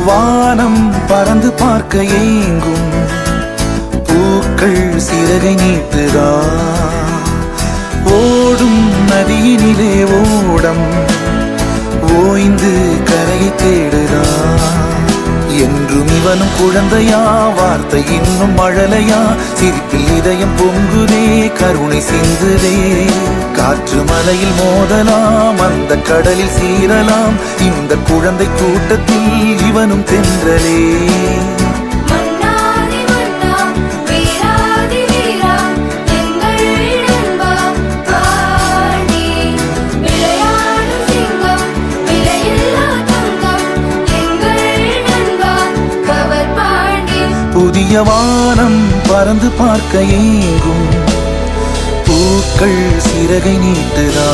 வானம் பறந்து பார்க்க ஏங்கும் பூக்கள் சிறகை நீட்டுதா ஓடும் நதியினிலே ஓடம் ஓய்ந்து கரையை தேடுதா என்றும் இவனும் குழந்தையா வார்த்தை இன்னும் மழலையா சிரிப்பில் இதயம் பொங்குதே கருணை சிந்துதே காற்று மலையில் மோதலாம் அந்த கடலில் சீரலாம் இந்த குழந்தை கூட்டத்தில் இவனும் தென்றலே புதிய வானம் பறந்து பார்க்க ஏங்கும் பூக்கள் சிறகை நீட்டுதா